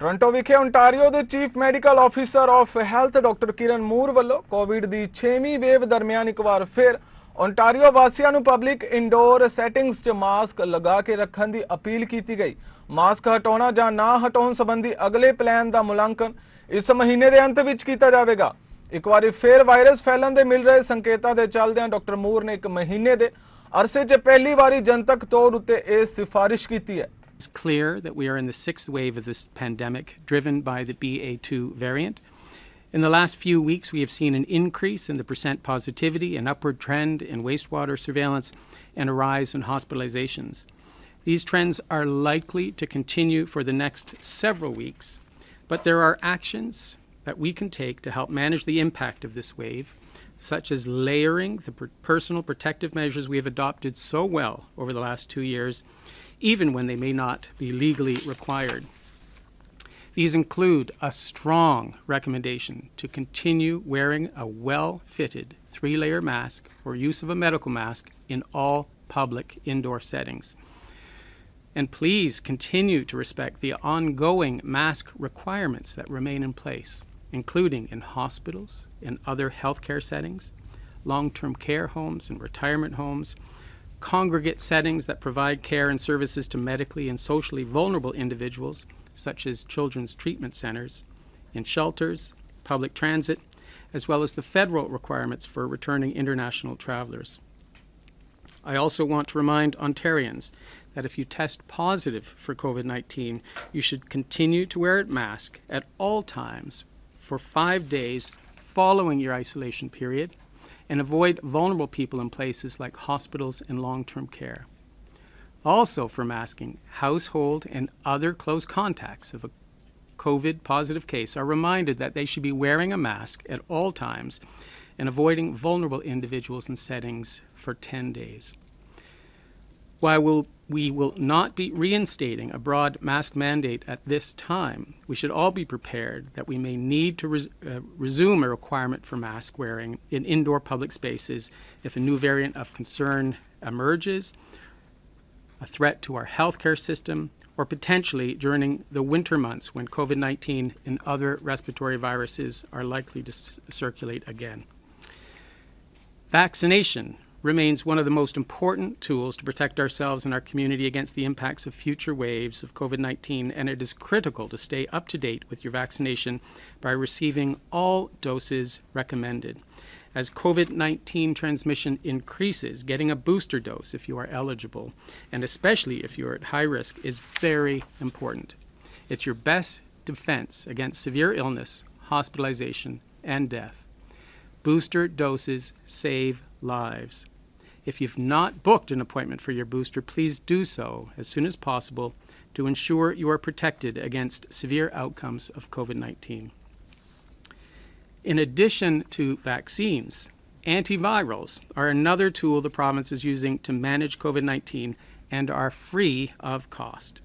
Toronto ਵਿਖੇ Ontario ਦੇ chief medical officer of health doctor Kieran Moore ਵੱਲੋਂ covid ਦੀ 6ਵੀਂ wave ਦਰਮਿਆਨ ਇੱਕ ਵਾਰ ਫਿਰ ਓਨਟਾਰੀਓ ਵਾਸੀਆਂ ਨੂੰ ਪਬਲਿਕ ਇੰਡੋਰ ਸੈਟਿੰਗਸ 'ਚ ਮਾਸਕ ਲਗਾ ਕੇ ਰੱਖਣ ਦੀ ਅਪੀਲ ਕੀਤੀ ਗਈ। ਮਾਸਕ ਹਟਾਉਣਾ ਜਾਂ ਨਾ ਹਟਾਉਣ ਸੰਬੰਧੀ ਅਗਲੇ ਪਲਾਨ ਦਾ ਮੁਲਾਂਕਣ ਇਸ ਮਹੀਨੇ ਦੇ ਅੰਤ ਵਿੱਚ ਕੀਤਾ ਜਾਵੇਗਾ। ਇੱਕ ਵਾਰੀ ਫਿਰ ਵਾਇਰਸ ਫੈਲਣ ਦੇ ਮਿਲ ਰਹੇ ਸੰਕੇਤਾਂ ਦੇ ਚੱਲਦਿਆਂ ਡਾਕਟਰ ਮੂਰ ਨੇ ਇੱਕ ਮਹੀਨੇ ਦੇ ਅਰਸੇ 'ਚ ਪਹਿਲੀ ਵਾਰੀ ਜਨਤਕ ਤੌਰ ਉੱਤੇ ਇਹ ਸਿਫਾਰਿਸ਼ ਕੀਤੀ ਹੈ। It's clear that we are in the sixth wave of this pandemic, driven by the BA2 variant. In the last few weeks, we have seen an increase in the percent positivity, an upward trend in wastewater surveillance, and a rise in hospitalizations. These trends are likely to continue for the next several weeks, but there are actions that we can take to help manage the impact of this wave, such as layering the personal protective measures we have adopted so well over the last 2 years, even when they may not be legally required. These include a strong recommendation to continue wearing a well-fitted 3-layer mask or use of a medical mask in all public indoor settings. And please continue to respect the ongoing mask requirements that remain in place, including in hospitals and other healthcare settings, long-term care homes and retirement homes, congregate settings that provide care and services to medically and socially vulnerable individuals, such as children's treatment centers, in shelters, public transit, as well as the federal requirements for returning international travelers. I also want to remind Ontarians that if you test positive for COVID-19, you should continue to wear a mask at all times for 5 days following your isolation period, and avoid vulnerable people in places like hospitals and long-term care. Also, for masking, household and other close contacts of a COVID-positive case are reminded that they should be wearing a mask at all times and avoiding vulnerable individuals in settings for 10 days. While we will not be reinstating a broad mask mandate at this time, we should all be prepared that we may need to resume a requirement for mask wearing in indoor public spaces if a new variant of concern emerges, a threat to our healthcare system, or potentially during the winter months when COVID-19 and other respiratory viruses are likely to circulate again. Vaccination remains one of the most important tools to protect ourselves and our community against the impacts of future waves of COVID-19, and it is critical to stay up to date with your vaccination by receiving all doses recommended. As COVID-19 transmission increases, getting a booster dose if you are eligible, and especially if you are at high risk, is very important. It's your best defense against severe illness, hospitalization, and death. Booster doses save lives. If you've not booked an appointment for your booster, please do so as soon as possible to ensure you are protected against severe outcomes of COVID-19. In addition to vaccines, antivirals are another tool the province is using to manage COVID-19 and are free of cost.